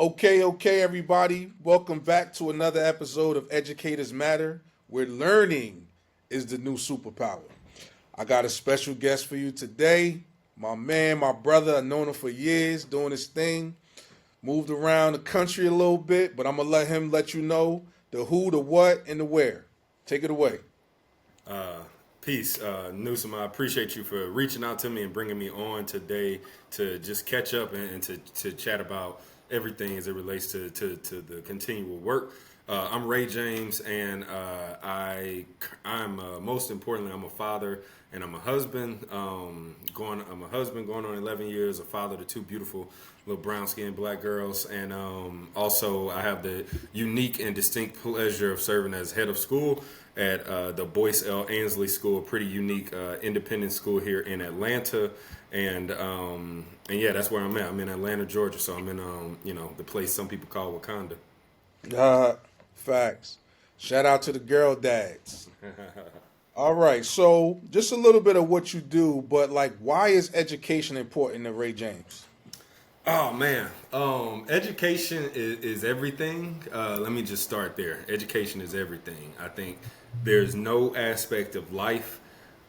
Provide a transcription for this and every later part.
Okay, everybody. Welcome back to another episode of Educators Matter, where learning is the new superpower. I got a special guest for you today. My man, my brother. I've known him for years, doing his thing. Moved around the country a little bit, but I'm going to let him let you know the who, the what, and the where. Take it away. Peace, Newsom. I appreciate you for reaching out to me and bringing me on today to just catch up and to chat about everything as it relates to the continual work. I'm Ray James, and I'm most importantly, I'm a father and I'm a husband. I'm a husband going on 11 years, a father to two beautiful little brown skinned black girls, and also I have the unique and distinct pleasure of serving as head of school at the Boyce L. Ansley School, a pretty unique independent school here in Atlanta. And yeah, that's where I'm at. I'm in Atlanta, Georgia, so I'm in the place some people call Wakanda. Uh, Facts. Shout out to the girl dads. All right, so just a little bit of what you do, but like, why is education important to Ray James? Oh man, education is everything. Let me just start there. Education is everything. I think there's no aspect of life,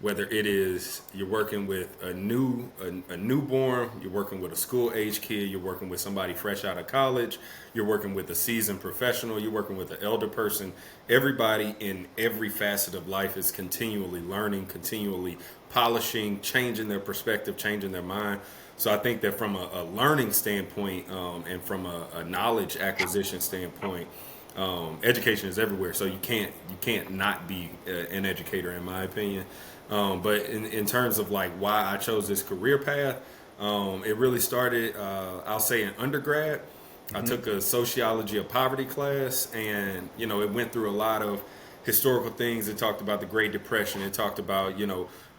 whether it is you're working with a newborn, you're working with a school age kid, you're working with somebody fresh out of college, you're working with a seasoned professional, you're working with an elder person. Everybody in every facet of life is continually learning, continually polishing, changing their perspective, changing their mind. So I think that from a learning standpoint and from a knowledge acquisition standpoint, education is everywhere. So you can't not be an educator, in my opinion. But in terms of like why I chose this career path, it really started, I'll say, in undergrad. I took a sociology of poverty class, and it went through a lot of historical things. It talked about the Great Depression. It talked about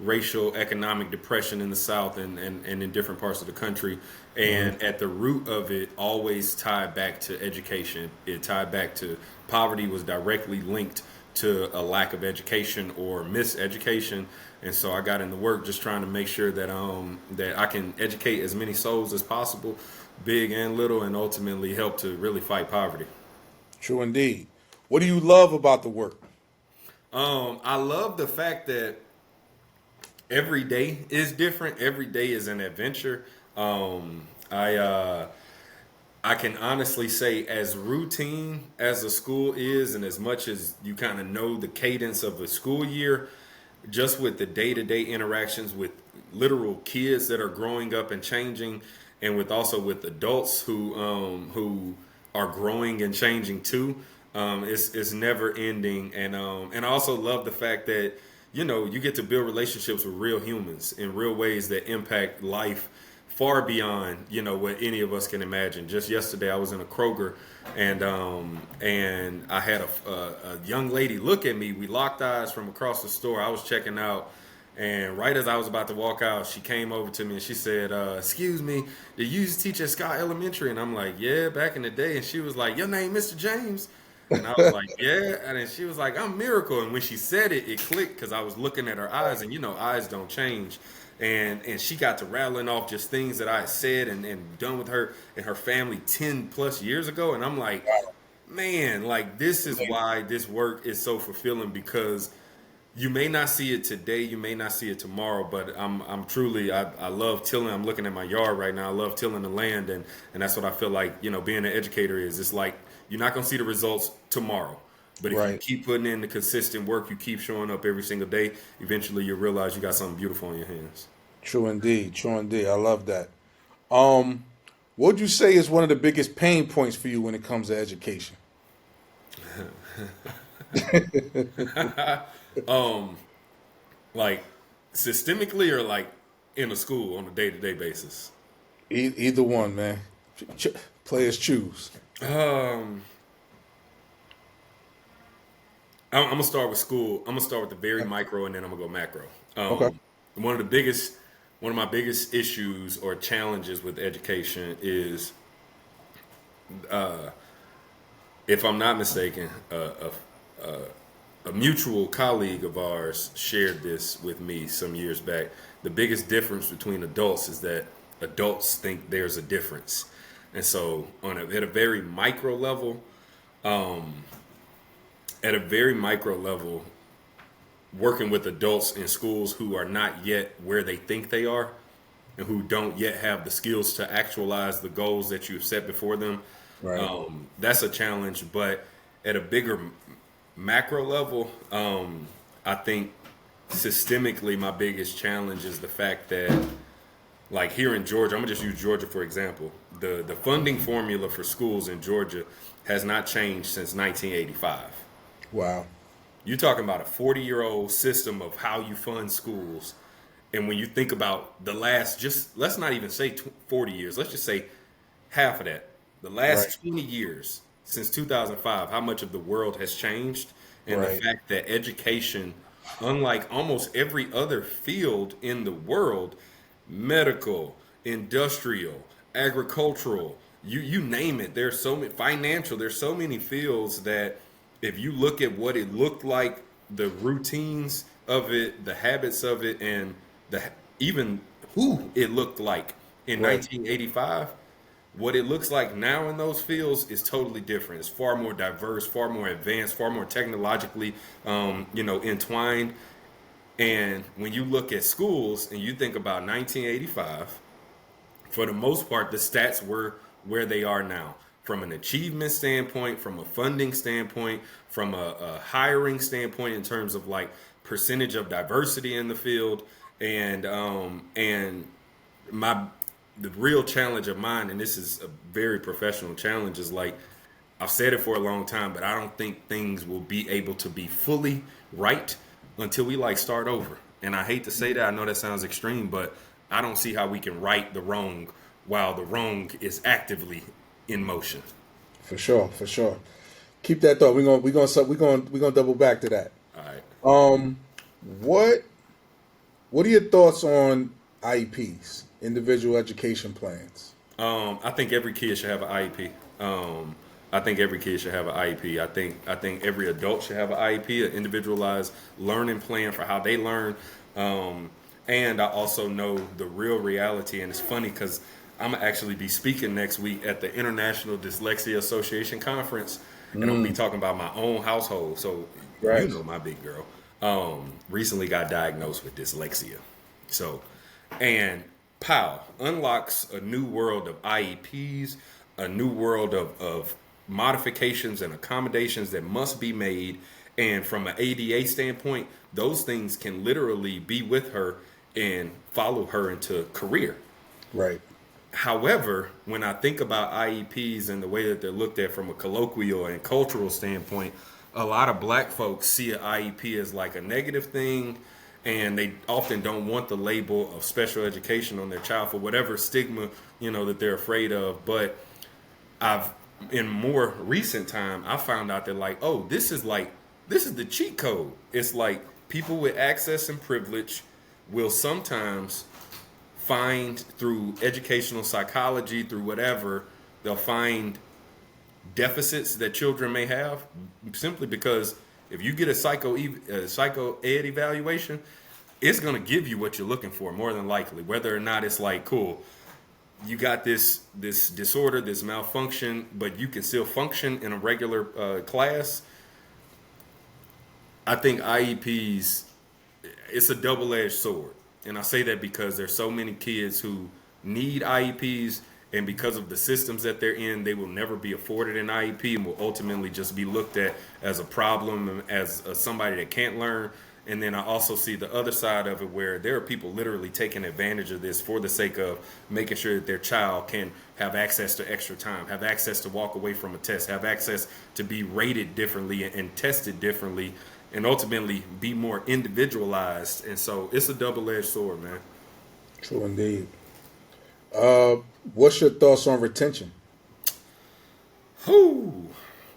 racial economic depression in the South and in different parts of the country. And at the root of it, always tied back to education. It tied back to poverty was directly linked to a lack of education or miseducation. And so I got into work just trying to make sure that I can educate as many souls as possible, big and little, and ultimately help to really fight poverty. True indeed. What do you love about the work? I love the fact that every day is different. Every day is an adventure. I can honestly say, as routine as a school is, and as much as you kind of know the cadence of a school year, just with the day-to-day interactions with literal kids that are growing up and changing, and with also with adults who are growing and changing too. It's never ending, and I also love the fact that you get to build relationships with real humans in real ways that impact life far beyond what any of us can imagine. Just yesterday, I was in a Kroger, and I had a young lady look at me. We locked eyes from across the store. I was checking out, and right as I was about to walk out, she came over to me and she said, "Excuse me, did you used to teach at Scott Elementary?" And I'm like, "Yeah, back in the day." And she was like, "Your name, Mr. James?" And I was like, "Yeah." And then she was like, "I'm Miracle." And when she said it, it clicked because I was looking at her eyes, and eyes don't change. And she got to rattling off just things that I had said and done with her and her family 10 plus years ago. And I'm like, man, like this is why this work is so fulfilling, because you may not see it today, you may not see it tomorrow, but I'm truly, I love tilling. I'm looking at my yard right now. I love tilling the land, and that's what I feel like being an educator is. It's like you're not gonna see the results tomorrow, but if you Right. keep putting in the consistent work, you keep showing up every single day, eventually you'll realize you got something beautiful on your hands. True indeed. True indeed. I love that. Um, what would you say is one of the biggest pain points for you when it comes to education? Like systemically, or like in a school on a day-to-day basis. Either one, man. Players choose. Um, I'm gonna start with school. I'm gonna start with the very micro, and then I'm gonna go macro. Okay. One of the biggest, one of my biggest issues or challenges with education is, if I'm not mistaken, a mutual colleague of ours shared this with me some years back. The biggest difference between adults is that adults think there's a difference. And so at a very micro level, at a very micro level, working with adults in schools who are not yet where they think they are and who don't yet have the skills to actualize the goals that you've set before them, Right. that's a challenge. But at a bigger macro level, I think systemically my biggest challenge is the fact that, like here in Georgia, I'm gonna just use Georgia for example. The funding formula for schools in Georgia has not changed since 1985. Wow. You're talking about a 40-year-old system of how you fund schools. And when you think about the last, just let's not even say 40 years, let's just say half of that. The last Right. 20 years since 2005, how much of the world has changed. And the Right. fact that education, unlike almost every other field in the world, medical, industrial, agricultural, you name it. There's so many financial. There's so many fields that if you look at what it looked like, the routines of it, the habits of it, and the even who it looked like in Right. 1985, what it looks like now in those fields is totally different. It's far more diverse, far more advanced, far more technologically, entwined. And when you look at schools and you think about 1985, for the most part, the stats were where they are now. From an achievement standpoint, from a funding standpoint, from a hiring standpoint, in terms of like percentage of diversity in the field, and my the real challenge of mine, and this is a very professional challenge, is like I've said it for a long time, but I don't think things will be able to be fully right until we like start over. And I hate to say that. I know that sounds extreme, but I don't see how we can right the wrong while the wrong is actively in motion. For sure. For sure. Keep that thought. We're gonna double back to that. All right. What What are your thoughts on IEPs, individual education plans? I think every kid should have an IEP. I think every kid should have an IEP. I think every adult should have an IEP, an individualized learning plan for how they learn. And I also know the real reality, and it's funny because I'm gonna actually be speaking next week at the International Dyslexia Association conference, and I'm gonna be talking about my own household. So you Right. know my big girl recently got diagnosed with dyslexia. So, and POW unlocks a new world of IEPs, a new world of modifications and accommodations that must be made. And from an ADA standpoint, those things can literally be with her and follow her into career. Right. However, when I think about IEPs and the way that they're looked at from a colloquial and cultural standpoint, a lot of black folks see an IEP as like a negative thing, and they often don't want the label of special education on their child for whatever stigma, that they're afraid of. But I've in more recent time, I found out that like, oh, this is the cheat code. It's like people with access and privilege will sometimes find through educational psychology, through whatever, they'll find deficits that children may have simply because if you get a psycho ed evaluation, it's going to give you what you're looking for more than likely, whether or not it's like, cool, you got this disorder, this malfunction, but you can still function in a regular class. I think IEPs, it's a double-edged sword. And I say that because there's so many kids who need IEPs, and because of the systems that they're in, they will never be afforded an IEP and will ultimately just be looked at as a problem and as somebody that can't learn. And then I also see the other side of it where there are people literally taking advantage of this for the sake of making sure that their child can have access to extra time, have access to walk away from a test, have access to be rated differently and tested differently, and ultimately be more individualized. And so it's a double-edged sword, man. True indeed. What's your thoughts on retention? Whew.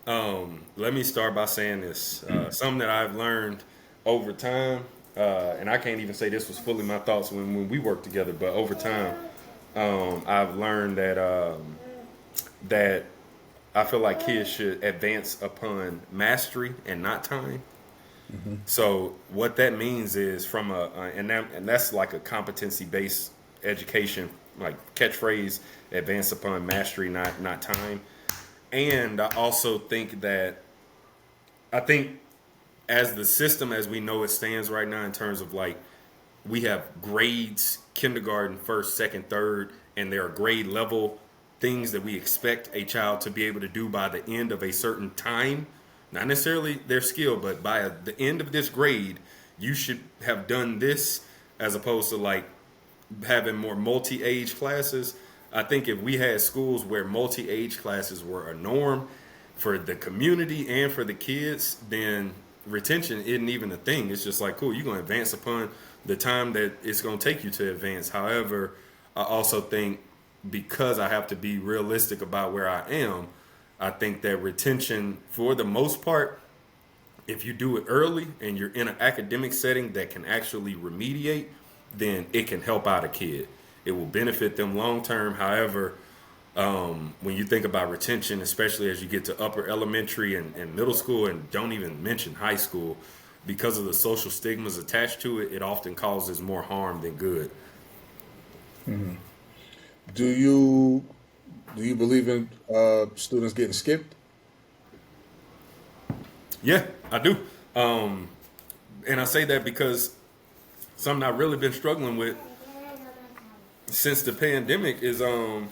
Let me start by saying this. Something that I've learned over time, and I can't even say this was fully my thoughts when we worked together, but over time, I've learned that I feel like kids should advance upon mastery and not time. So what that means is from and that's like a competency based education like catchphrase, advance upon mastery, not time. And I also think that I think as the system as we know it stands right now in terms of like we have grades, kindergarten, first, second, third, and there are grade level things that we expect a child to be able to do by the end of a certain time. Not necessarily their skill, but by the end of this grade, you should have done this, as opposed to like having more multi-age classes. I think if we had schools where multi-age classes were a norm for the community and for the kids, then retention isn't even a thing. It's just like, cool, you're going to advance upon the time that it's going to take you to advance. However, I also think because I have to be realistic about where I am, I think that retention, for the most part, if you do it early and you're in an academic setting that can actually remediate, then it can help out a kid. It will benefit them long term. However, when you think about retention, especially as you get to upper elementary and middle school, and don't even mention high school, because of the social stigmas attached to it, it often causes more harm than good. Do you believe in students getting skipped? Yeah, I do. And I say that because something I've really been struggling with since the pandemic is a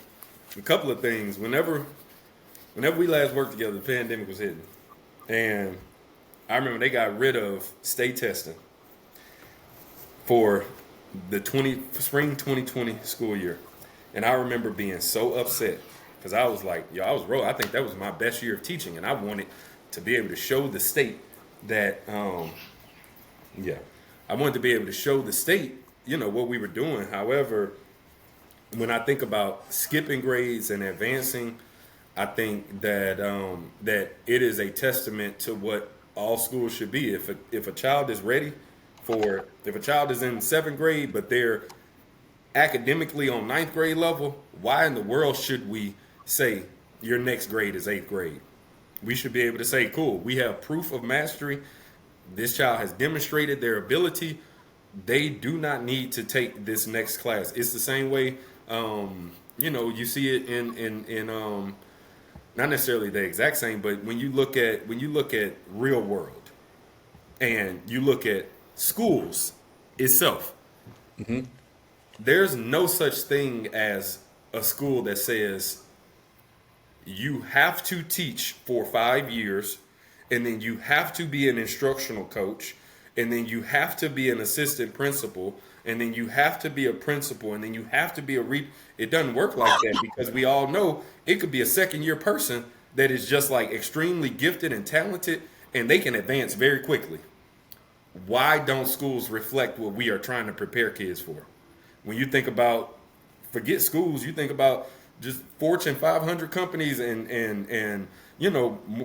couple of things. Whenever we last worked together, the pandemic was hitting. And I remember they got rid of state testing for the spring 2020 school year. And I remember being so upset because I was like, yo, I think that was my best year of teaching. And I wanted to be able to show the state that, I wanted to be able to show the state, what we were doing. However, when I think about skipping grades and advancing, I think that that it is a testament to what all schools should be. If a child is ready if a child is in 7th grade, but they're academically on 9th grade level, why in the world should we say your next grade is 8th grade? We should be able to say, cool, we have proof of mastery. This child has demonstrated their ability. They do not need to take this next class. It's the same way, you see it in not necessarily the exact same, but when you look at real world and you look at schools itself, there's no such thing as a school that says you have to teach for 5 years, and then you have to be an instructional coach, and then you have to be an assistant principal, and then you have to be a principal, and then you have to be it doesn't work like that, because we all know it could be a second-year person that is just like extremely gifted and talented, and they can advance very quickly. Why don't schools reflect what we are trying to prepare kids for? When you think about, forget schools, you think about just Fortune 500 companies and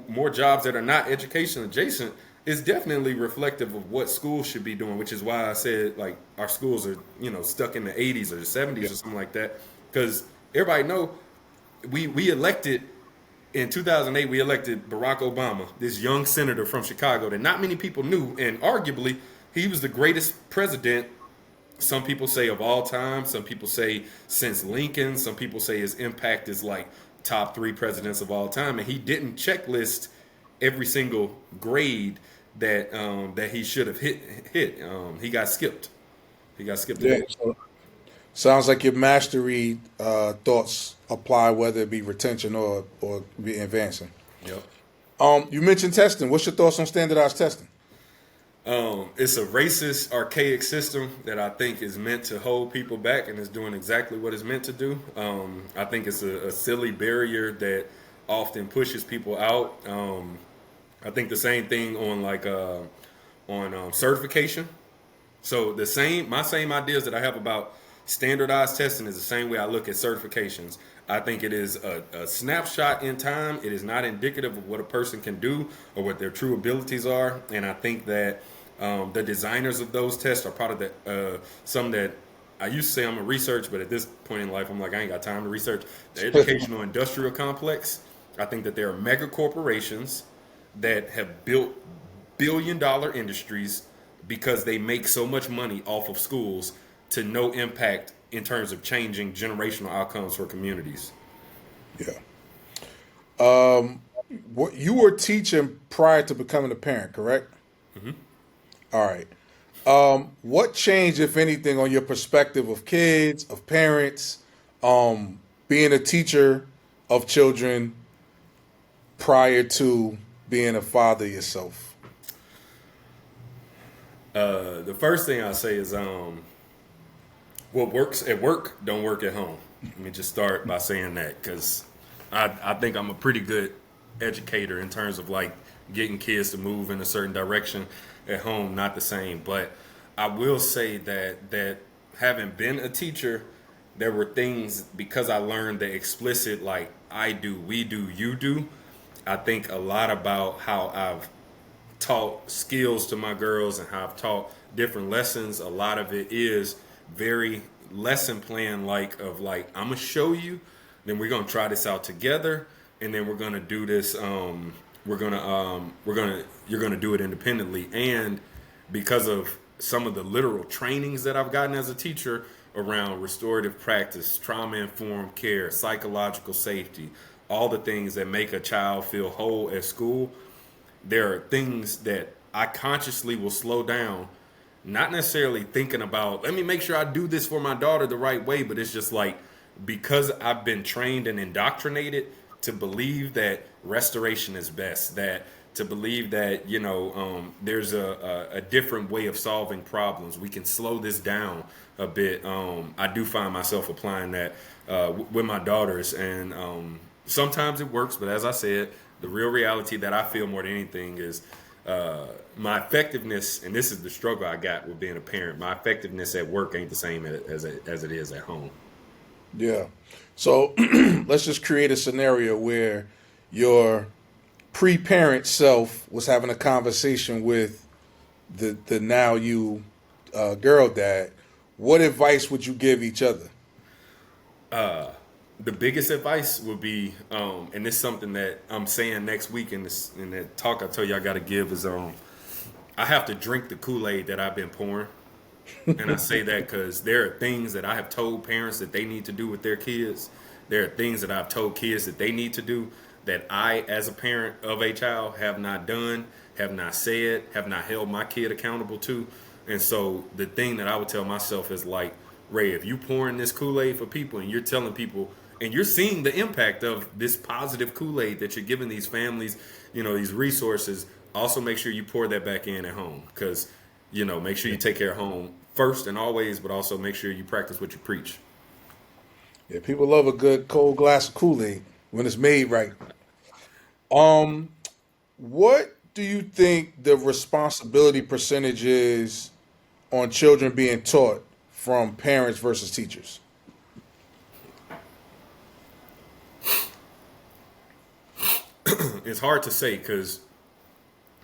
more jobs that are not education adjacent, is definitely reflective of what schools should be doing, which is why I said like our schools are, stuck in the 80s or the 70s or something like that. Because everybody know we elected in 2008, we elected Barack Obama, this young senator from Chicago that not many people knew, and arguably he was the greatest president. Some people say of all time, some people say since Lincoln, some people say his impact is like top 3 presidents of all time, and he didn't checklist every single grade that he should have hit. He got skipped. Yeah. So sounds like your mastery thoughts apply whether it be retention or be advancing. Yep. You mentioned testing. What's your thoughts on standardized testing? It's a racist, archaic system that I think is meant to hold people back and is doing exactly what it's meant to do. I think it's a silly barrier that often pushes people out. I think the same thing on certification. So my same ideas that I have about standardized testing is the same way I look at certifications. I think it is a snapshot in time. It is not indicative of what a person can do or what their true abilities are. And I think that the designers of those tests are part of some that I used to say I'm a research, but at this point in life, I'm like, I ain't got time to research. The educational industrial complex, I think that there are mega corporations that have built billion-dollar industries because they make so much money off of schools to no impact in terms of changing generational outcomes for communities. Yeah. What you were teaching prior to becoming a parent, correct? All right. What changed, if anything, on your perspective of kids, of parents, being a teacher of children prior to being a father yourself? The first thing I say is what works at work don't work at home. Let me just start by saying that, because I think I'm a pretty good educator in terms of like getting kids to move in a certain direction. At home, not the same. But I will say that having been a teacher, there were things, because I learned the explicit, like I do, we do, you do. I think a lot about how I've taught skills to my girls and how I've taught different lessons. A lot of it is very lesson plan like, of like, I'm gonna show you, then we're gonna try this out together, and then we're gonna do this. You're gonna do it independently. And because of some of the literal trainings that I've gotten as a teacher around restorative practice, trauma informed care, psychological safety, all the things that make a child feel whole at school, there are things that I consciously will slow down, not necessarily thinking about, let me make sure I do this for my daughter the right way, but it's just like, because I've been trained and indoctrinated to believe that restoration is best, that to believe that, there's a different way of solving problems. We can slow this down a bit. I do find myself applying that with my daughters, and sometimes it works, but as I said, the real reality that I feel more than anything is my effectiveness, and this is the struggle I got with being a parent, my effectiveness at work ain't the same as it is at home. Yeah. So let's just create a scenario where your pre-parent self was having a conversation with the now you girl dad. What advice would you give each other? The biggest advice would be, and this is something that I'm saying next week in that talk I tell you I got to give, is I have to drink the Kool-Aid that I've been pouring. And I say that because there are things that I have told parents that they need to do with their kids. There are things that I've told kids that they need to do that I, as a parent of a child, have not done, have not said, have not held my kid accountable to. And so the thing that I would tell myself is like, Ray, if you pouring this Kool-Aid for people and you're telling people and you're seeing the impact of this positive Kool-Aid that you're giving these families, these resources, also make sure you pour that back in at home. Because, make sure you take care of home first and always, but also make sure you practice what you preach. Yeah, people love a good cold glass of Kool-Aid when it's made right. What do you think the responsibility percentage is on children being taught from parents versus teachers? It's hard to say because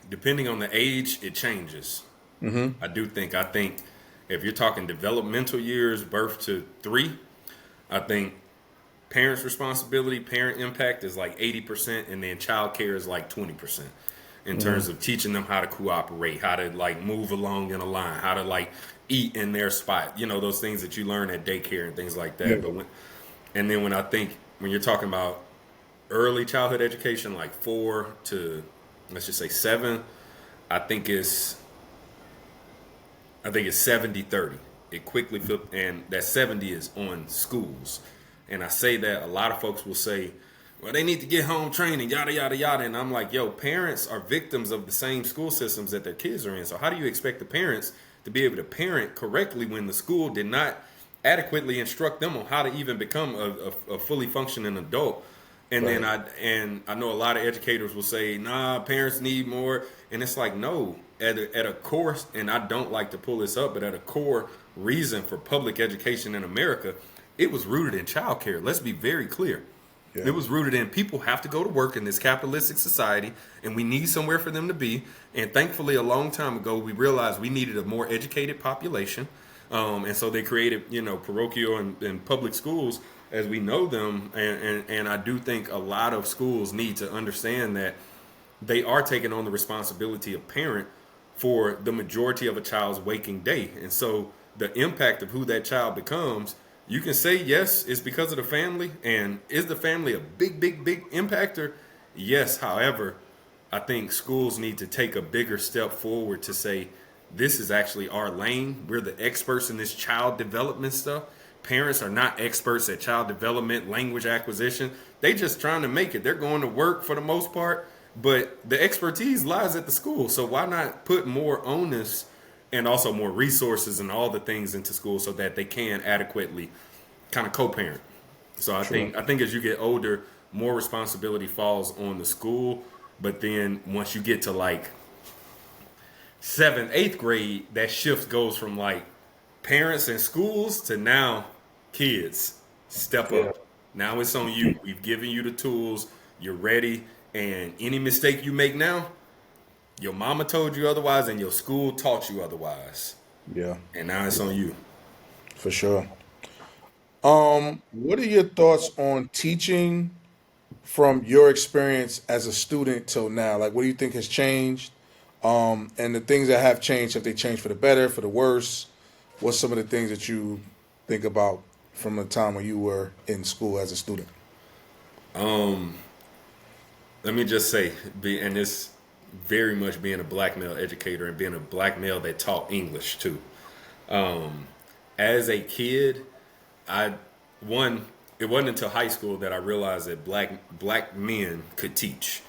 depending on the age, it changes. I think if you're talking developmental years, birth to 3, I think parents' responsibility, parent impact is like 80%, and then child care is like 20% in terms of teaching them how to cooperate, how to like move along in a line, how to like eat in their spot, those things that you learn at daycare and things like that. Yeah. But when you're talking about early childhood education, like 4 to let's just say 7, I think it's 70-30. It quickly flipped, and that 70 is on schools. And I say that a lot of folks will say, well, they need to get home training, yada, yada, yada. And I'm like, yo, parents are victims of the same school systems that their kids are in. So how do you expect the parents to be able to parent correctly when the school did not adequately instruct them on how to even become a fully functioning adult? And Right. then I know a lot of educators will say, nah, parents need more. And it's like, no, at a core, and I don't like to pull this up, but at a core reason for public education in America, it was rooted in childcare. Let's be very clear. Yeah. It was rooted in people have to go to work in this capitalistic society, and we need somewhere for them to be. And thankfully, a long time ago, we realized we needed a more educated population. And so they created, parochial and public schools as we know them. And I do think a lot of schools need to understand that they are taking on the responsibility of parent for the majority of a child's waking day. And so the impact of who that child becomes You can say yes, it's because of the family, and is the family a big impactor? Yes. However, I think schools need to take a bigger step forward to say this is actually our lane. We're the experts in this child development stuff. Parents are not experts at child development, language acquisition. They just trying to make it. They're going to work for the most part, but the expertise lies at the school. So why not put more onus and also more resources and all the things into school so that they can adequately kind of co-parent. So I think as you get older, more responsibility falls on the school. But then once you get to like seventh, eighth grade, that shift goes from like parents and schools to now kids. Step Yeah. up. Now it's on you. We've given you the tools. You're ready. And any mistake you make now, your mama told you otherwise and your school taught you otherwise. Yeah, And now it's on you. for sure. What are your thoughts on teaching from your experience as a student till now? Like, what do you think has changed? And the things that have changed, have they changed for the better, for the worse? What's some of the things that you think about from the time when you were in school as a student? Let me just say, and this very much being a black male educator and being a black male that taught English too. As a kid, I one it wasn't until high school that I realized that black men could teach.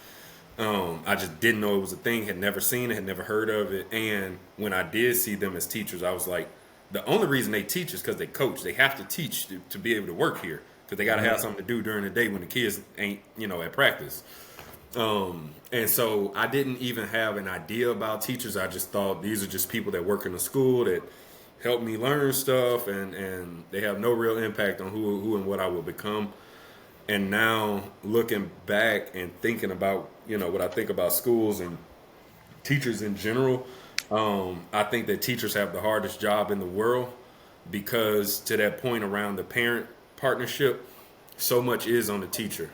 I just didn't know it was a thing, had never seen it, had never heard of it. And when I did see them as teachers, I was like, the only reason they teach is because they coach. They have to teach to be able to work here because they got to have something to do during the day when the kids ain't, at practice. And so I didn't even have an idea about teachers. I just thought these are just people that work in the school that help me learn stuff, and they have no real impact on who and what I will become. And now looking back and thinking about, what I think about schools and teachers in general, I think that teachers have the hardest job in the world because to that point around the parent partnership, so much is on the teacher.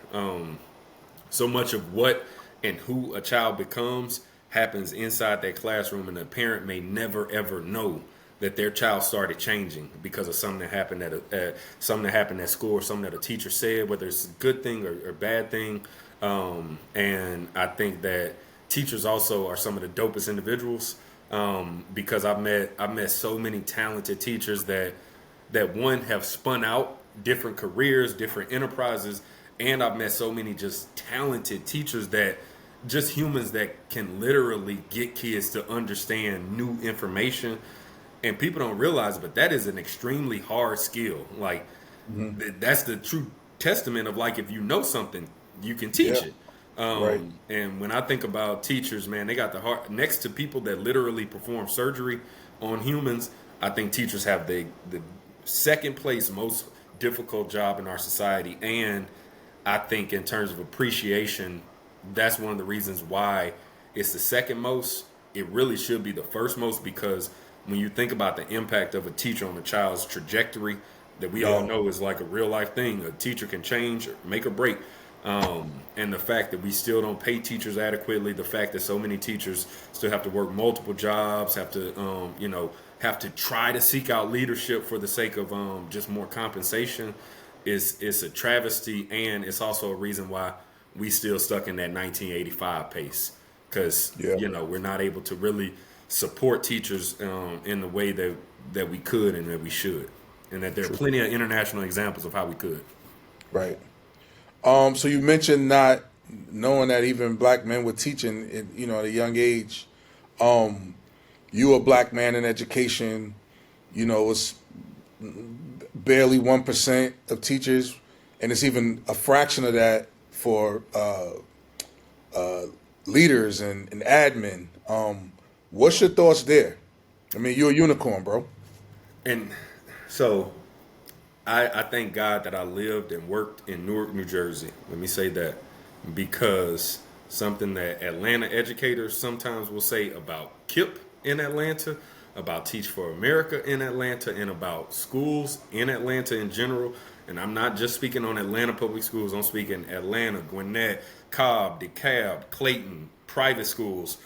So much of what and who a child becomes happens inside that classroom, and the parent may never ever know that their child started changing because of something that happened at school or something that a teacher said, whether it's a good thing or bad thing. And I think that teachers also are some of the dopest individuals because I've met so many talented teachers that one have spun out different careers, different enterprises, and I've met so many just talented teachers that just humans that can literally get kids to understand new information. And people don't realize it, but that is an extremely hard skill. Like that's the true testament of like if you know something, you can teach Yeah, it. right. And when I think about teachers, man, they got the heart next to people that literally perform surgery on humans. I think teachers have the second place most difficult job in our society, and I think in terms of appreciation, that's one of the reasons why it's the second most. It really should be the first most because when you think about the impact of a teacher on a child's trajectory that we all Yeah, know is like a real life thing, a teacher can change or make or break. And the fact that we still don't pay teachers adequately, the fact that so many teachers still have to work multiple jobs, have to try to seek out leadership for the sake of just more compensation is a travesty, and it's also a reason why we still stuck in that 1985 pace because yeah, we're not able to really support teachers in the way that we could and that we should, and that there are true. plenty of international examples of how we could. Right. So you mentioned not knowing that even black men were teaching, at a young age. You a black man in education, it's barely 1% of teachers, and it's even a fraction of that for leaders and admin. What's your thoughts there? I mean, you're a unicorn, bro. And so I thank God that I lived and worked in Newark, New Jersey. Let me say that because something that Atlanta educators sometimes will say about KIP in Atlanta, about Teach for America in Atlanta, and about schools in Atlanta in general. And I'm not just speaking on Atlanta public schools. I'm speaking Atlanta, Gwinnett, Cobb, DeKalb, Clayton, private schools.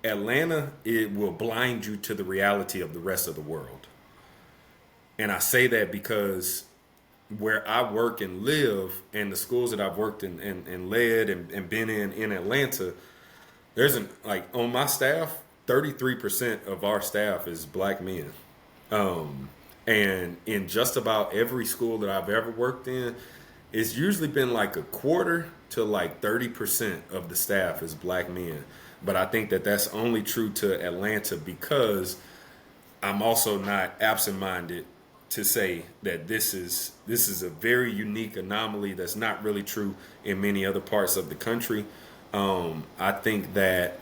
Atlanta, it will blind you to the reality of the rest of the world. And I say that because where I work and live, and the schools that I've worked in and led and been in Atlanta, there's like on my staff, 33% of our staff is black men. And in just about every school that I've ever worked in, it's usually been like a quarter to like 30% of the staff is black men. But I think that that's only true to Atlanta because I'm also not absent-minded to say that this is a very unique anomaly that's not really true in many other parts of the country. I think that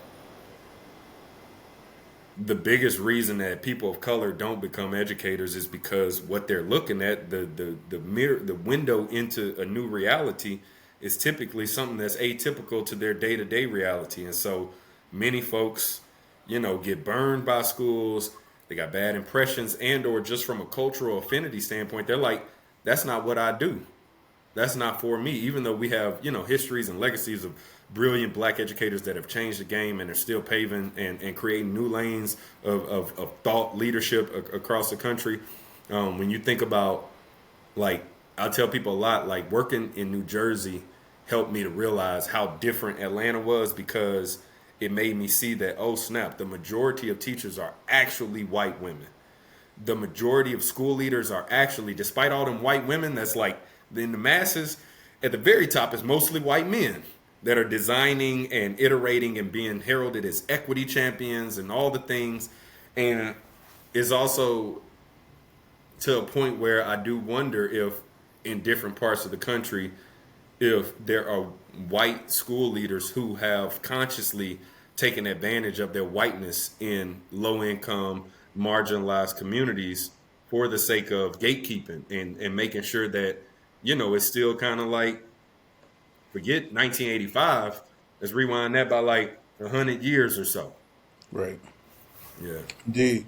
the biggest reason that people of color don't become educators is because what they're looking at, the mirror, the window into a new reality, is typically something that's atypical to their day-to-day reality. And so many folks, get burned by schools. They got bad impressions, and or just from a cultural affinity standpoint, they're like, that's not what I do. That's not for me. Even though we have, histories and legacies of brilliant black educators that have changed the game and are still paving and creating new lanes of thought leadership across the country. When you think about, like, I tell people a lot, like, working in New Jersey helped me to realize how different Atlanta was, because it made me see that, oh snap, the majority of teachers are actually white women. The majority of school leaders are actually, despite all them white women, that's like in the masses, at the very top is mostly white men that are designing and iterating and being heralded as equity champions and all the things. And it's also to a point where I do wonder if in different parts of the country, if there are white school leaders who have consciously taken advantage of their whiteness in low income, marginalized communities for the sake of gatekeeping and making sure that, it's still kind of like, forget 1985, let's rewind that by like 100 years or so. Right. Yeah. Indeed.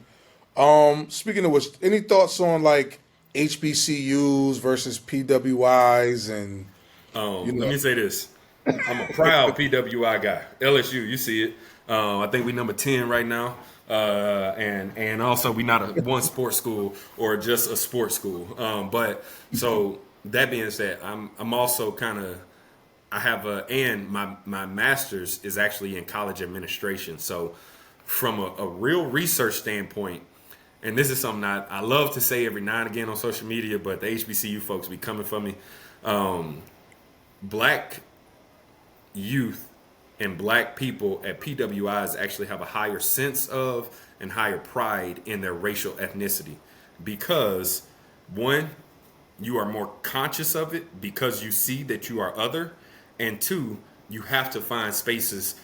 Speaking of which, any thoughts on like HBCUs versus PWIs and Let me say this. I'm a proud PWI guy. LSU, you see it. I think we number 10 right now. And also we not a one sports school or just a sports school. But so that being said, I'm also kind of, I have and my master's is actually in college administration. So from a real research standpoint, and this is something I love to say every now and again on social media, but the HBCU folks be coming for me. Black youth and black people at PWIs actually have a higher sense of and higher pride in their racial ethnicity, because one, you are more conscious of it because you see that you are other, and two, you have to find spaces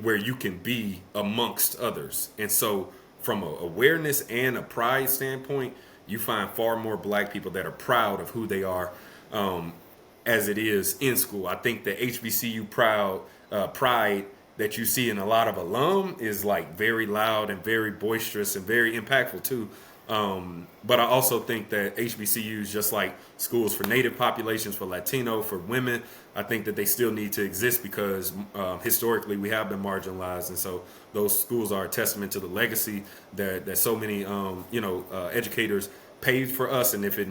where you can be amongst others. And so from a awareness and a pride standpoint, you find far more black people that are proud of who they are, as it is in school. I think the HBCU pride that you see in a lot of alum is like very loud and very boisterous and very impactful too. But I also think that HBCUs, just like schools for Native populations, for Latino, for women, I think that they still need to exist because historically we have been marginalized. And so those schools are a testament to the legacy that so many, educators paved for us. And if it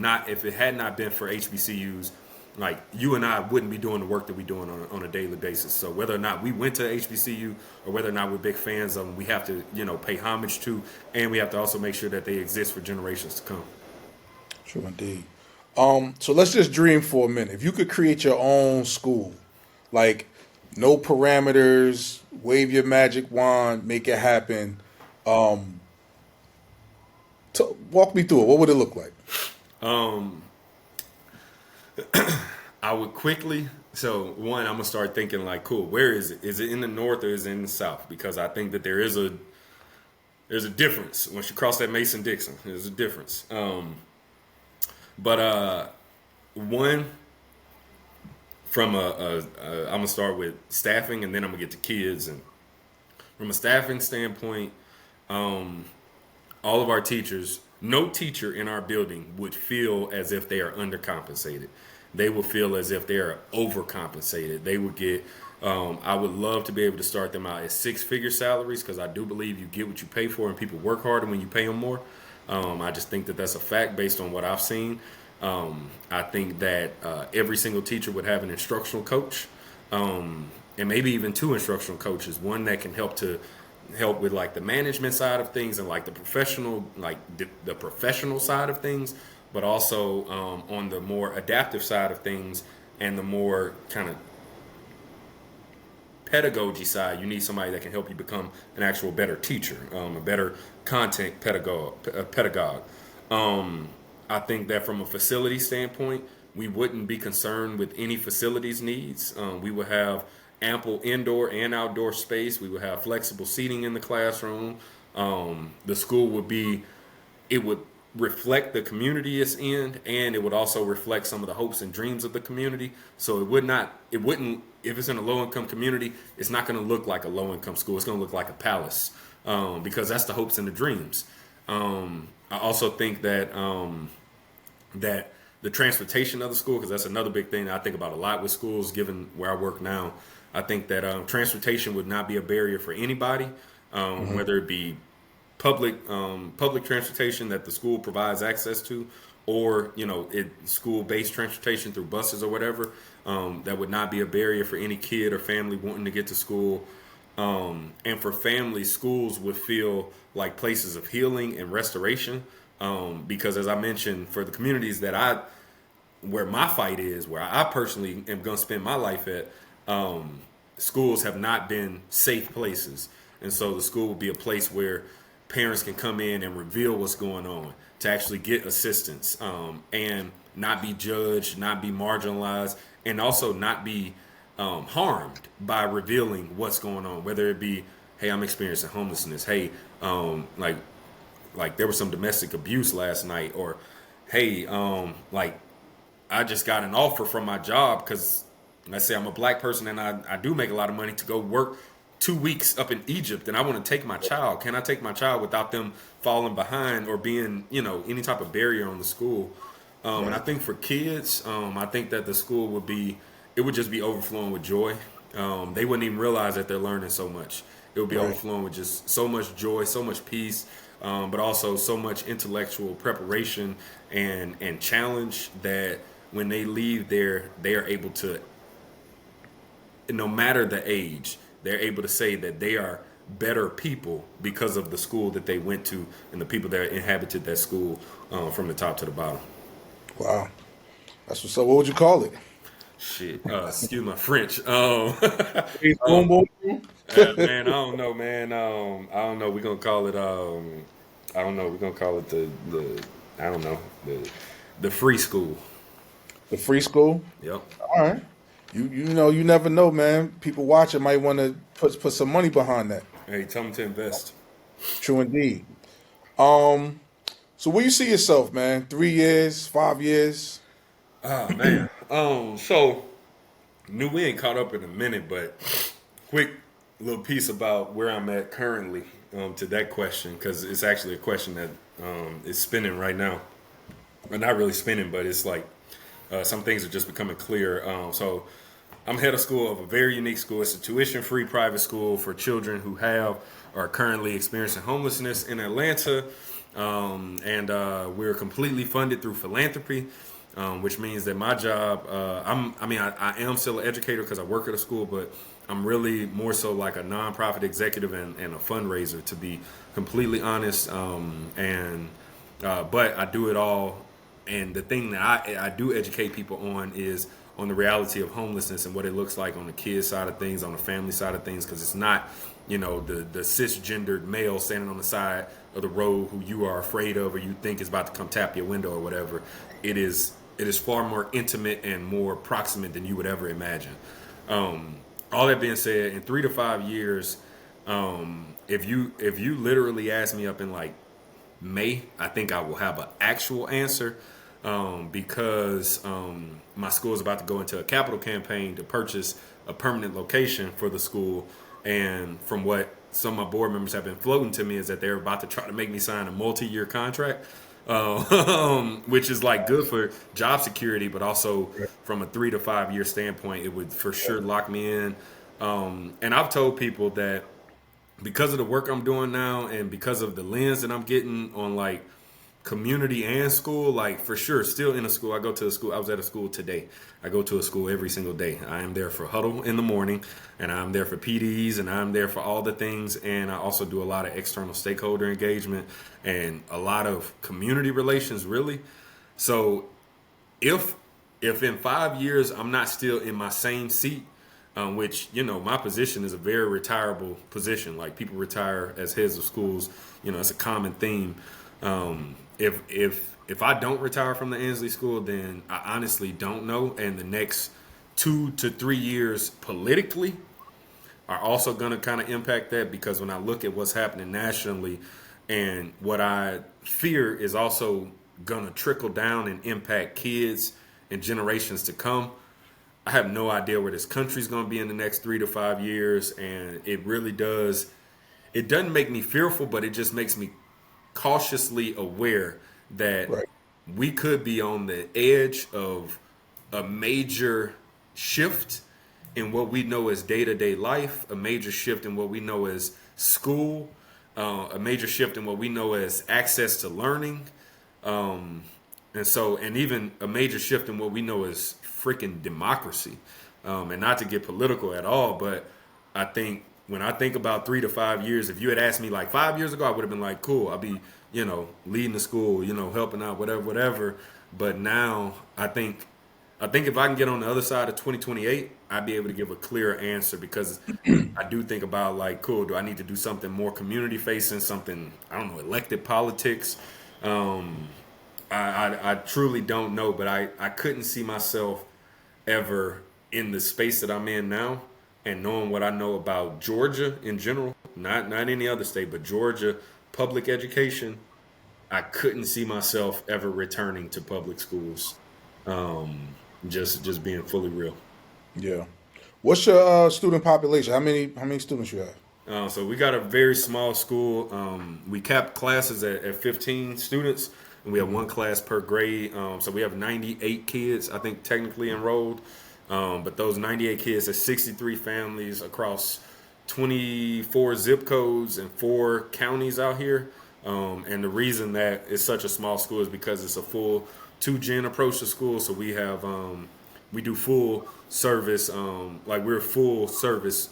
had not been for HBCUs, like, you and I wouldn't be doing the work that we're doing on a daily basis. So whether or not we went to HBCU or whether or not we're big fans of them, we have to, pay homage to, and we have to also make sure that they exist for generations to come. True indeed. So let's just dream for a minute. If you could create your own school, like no parameters, wave your magic wand, make it happen. Walk me through it. What would it look like? I would quickly, so one, I'm gonna start thinking like, cool, where is it? Is it in the north or is it in the south? Because I think that there's a difference. Once you cross that Mason-Dixon, there's a difference. But one, from I'm gonna start with staffing, and then I'm gonna get to kids. And from a staffing standpoint, all of our teachers, no teacher in our building would feel as if they are undercompensated. They will feel as if they are overcompensated. They would get, I would love to be able to start them out at 6-figure salaries, because I do believe you get what you pay for, and people work harder when you pay them more. I just think that that's a fact based on what I've seen. I think that every single teacher would have an instructional coach, and maybe even two instructional coaches. One that can help with like the management side of things and like the professional, like the professional side of things, but also on the more adaptive side of things and the more kind of pedagogy side, you need somebody that can help you become an actual better teacher, a better content pedagogue. I think that from a facility standpoint, we wouldn't be concerned with any facilities needs. We would have ample indoor and outdoor space. We would have flexible seating in the classroom. The school it would reflect the community it's in, and it would also reflect some of the hopes and dreams of the community. So it wouldn't, if it's in a low income community, it's not going to look like a low income school. It's going to look like a palace, because that's the hopes and the dreams. I also think that that the transportation of the school, because that's another big thing that I think about a lot with schools, given where I work now. I think that transportation would not be a barrier for anybody, whether it be public transportation that the school provides access to, or school-based transportation through buses or whatever. That would not be a barrier for any kid or family wanting to get to school. And for families, schools would feel like places of healing and restoration, because as I mentioned, for the communities where my fight is, where I personally am going to spend my life at, schools have not been safe places. And so the school will be a place where parents can come in and reveal what's going on, to actually get assistance, and not be judged, not be marginalized, and also not be harmed by revealing what's going on, whether it be, hey, I'm experiencing homelessness, hey, like there was some domestic abuse last night, or hey, like I just got an offer from my job because let's say I'm a black person and I do make a lot of money, to go work 2 weeks up in Egypt, and I want to take my child. Can I take my child without them falling behind or being, any type of barrier on the school? And I think for kids, I think that the school would just be overflowing with joy. They wouldn't even realize that they're learning so much. It would be overflowing with just so much joy, so much peace, but also so much intellectual preparation and challenge, that when they leave there, they are able to, no matter the age, they're able to say that they are better people because of the school that they went to and the people that inhabited that school, from the top to the bottom. Wow. That's what's up. What would you call it? Shit. Excuse my French. Man, I don't know, man. I don't know. We're gonna call it. I don't know. We're gonna call it the free school. The free school? Yep. All right. You never know, man. People watching might want to put some money behind that. Hey, tell them to invest. True indeed. So where you see yourself, man? 3 years, 5 years? Ah, man. So we ain't caught up in a minute, but quick little piece about where I'm at currently, to that question, because it's actually a question that is spinning right now. Well, not really spinning, but it's like some things are just becoming clear. So I'm head of school of a very unique school. It's a tuition-free private school for children who are currently experiencing homelessness in Atlanta. And we're completely funded through philanthropy, which means that my job, I am still an educator because I work at a school, but I'm really more so like a nonprofit executive and a fundraiser, to be completely honest. But I do it all. And the thing that I do educate people on is on the reality of homelessness and what it looks like on the kids side of things, on the family side of things, because it's not, the cisgendered male standing on the side of the road who you are afraid of or you think is about to come tap your window or whatever. It is far more intimate and more proximate than you would ever imagine. All that being said, in 3 to 5 years, if you literally ask me up in like May, I think I will have an actual answer, because my school is about to go into a capital campaign to purchase a permanent location for the school. And from what some of my board members have been floating to me is that they're about to try to make me sign a multi-year contract, which is like good for job security, but also from a 3 to 5 year standpoint, it would for sure lock me in. And I've told people that because of the work I'm doing now and because of the lens that I'm getting on like community and school, like for sure, still in a school. I go to a school. I was at a school today. I go to a school every single day. I am there for huddle in the morning, and I'm there for PDs, and I'm there for all the things. And I also do a lot of external stakeholder engagement and a lot of community relations, really. So if in 5 years I'm not still in my same seat, which, my position is a very retirable position. Like people retire as heads of schools, it's a common theme. If I don't retire from the Ansley School, then I honestly don't know. And the next 2 to 3 years politically are also going to kind of impact that, because when I look at what's happening nationally and what I fear is also going to trickle down and impact kids and generations to come, I have no idea where this country's going to be in the next 3 to 5 years. And it really doesn't make me fearful, but it just makes me cautiously aware that Right. we could be on the edge of a major shift in what we know as day-to-day life, a major shift in what we know as school, a major shift in what we know as access to learning, and even a major shift in what we know as freaking democracy. And not to get political at all, but I think when I think about 3 to 5 years, if you had asked me like 5 years ago, I would have been like, cool, I'll be, leading the school, helping out, whatever. But now I think if I can get on the other side of 2028, I'd be able to give a clearer answer, because I do think about like, cool, do I need to do something more community facing, something, I don't know, elected politics? I truly don't know, but I couldn't see myself ever in the space that I'm in now, and knowing what I know about Georgia in general, not any other state, but Georgia public education, I couldn't see myself ever returning to public schools. Just being fully real. Yeah. What's your student population? How many students you have? So we got a very small school. We cap classes at 15 students, and we have one class per grade. So we have 98 kids, I think, technically enrolled. But those 98 kids are 63 families across 24 zip codes and 4 counties out here. And the reason that it's such a small school is because it's a full 2-gen approach to school. So we have we do full service, like we're full service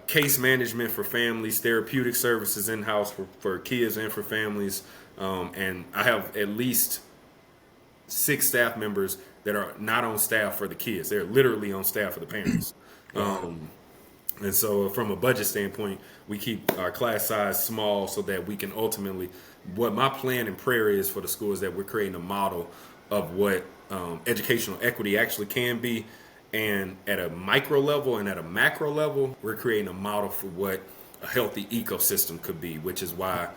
case management for families, therapeutic services in-house for kids and for families. And I have at least 6 staff members that are not on staff for the kids. They're literally on staff for the parents. And so from a budget standpoint, we keep our class size small so that we can ultimately, what my plan and prayer is for the school is that we're creating a model of what educational equity actually can be. And at a micro level and at a macro level, we're creating a model for what a healthy ecosystem could be, which is why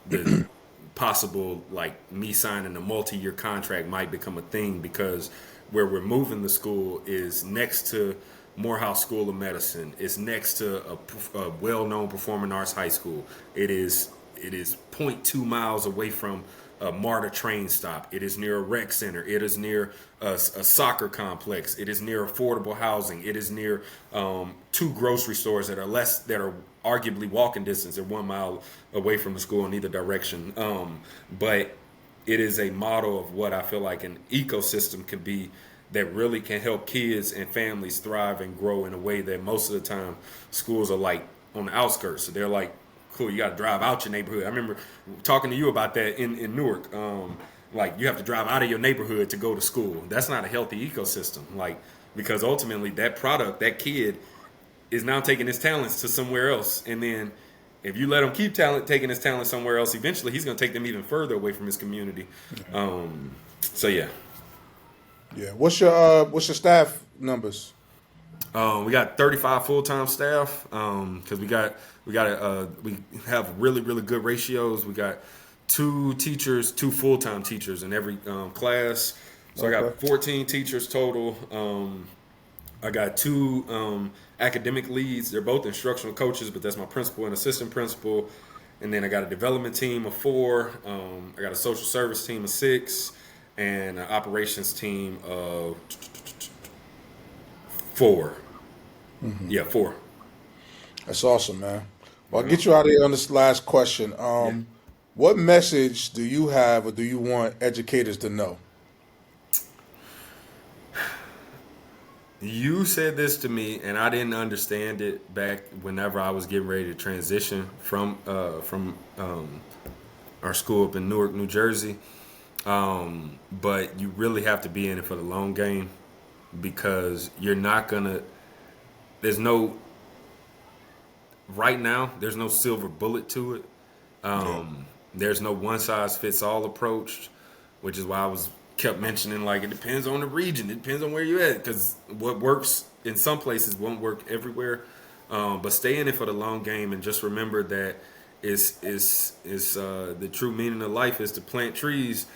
the possible, like me signing a multi-year contract might become a thing, because where we're moving the school is next to Morehouse School of Medicine. It's next to a well-known performing arts high school. It is 0.2 miles away from a MARTA train stop. It is near a rec center. It is near a soccer complex. It is near affordable housing. It is near 2 grocery stores that are arguably walking distance. They're 1 mile away from the school in either direction. But it is a model of what I feel like an ecosystem can be that really can help kids and families thrive and grow in a way that most of the time schools are like on the outskirts. So they're like, cool, you got to drive out your neighborhood. I remember talking to you about that in Newark. Like you have to drive out of your neighborhood to go to school. That's not a healthy ecosystem. Like, because ultimately that product, that kid is now taking his talents to somewhere else. And then if you let him keep taking his talent somewhere else, eventually he's going to take them even further away from his community. So yeah. Yeah. What's your staff numbers? We got 35 full-time staff because we have really, really good ratios. We got 2 teachers, 2 full-time teachers in every class. So okay. I got 14 teachers total. I got 2 academic leads. They're both instructional coaches, but that's my principal and assistant principal. And then I got a development team of 4. I got a social service team of 6. And an operations team of 4. Mm-hmm. Yeah, 4. That's awesome, man. Well, I'll get you out of here on this last question. What message do you have or do you want educators to know? You said this to me, and I didn't understand it back whenever I was getting ready to transition from our school up in Newark, New Jersey. But you really have to be in it for the long game because you're not gonna. There's no right now. There's no silver bullet to it. Yeah. There's no one size fits all approach, which is why I was kept mentioning like it depends on the region, it depends on where you're at, because what works in some places won't work everywhere. But stay in it for the long game, and just remember that is the true meaning of life is to plant trees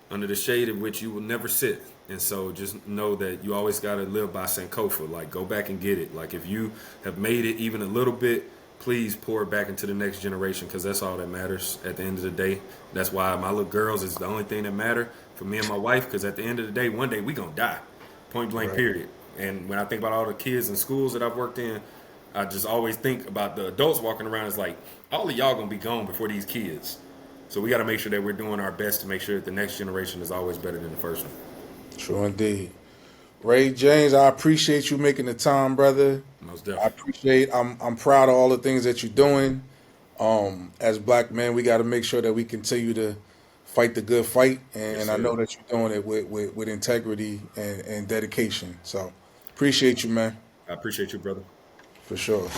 under the shade of which you will never sit. And so just know that you always got to live by Sankofa. Like, go back and get it. Like, if you have made it even a little bit, please pour it back into the next generation, because that's all that matters at the end of the day. That's why my little girls is the only thing that matter for me and my wife, because at the end of the day, one day we going to die. Point blank, Right. period. And when I think about all the kids in schools that I've worked in, I just always think about the adults walking around. It's like, all of y'all going to be gone before these kids. So we got to make sure that we're doing our best to make sure that the next generation is always better than the first one. True indeed. Ray James, I appreciate you making the time, brother. Most I definitely. appreciate. I'm proud of all the things that you're doing. As black men, we got to make sure that we continue to fight the good fight, Yes, and I know sir. that you're doing it with integrity and dedication. So appreciate you, man, I appreciate you, brother. for sure.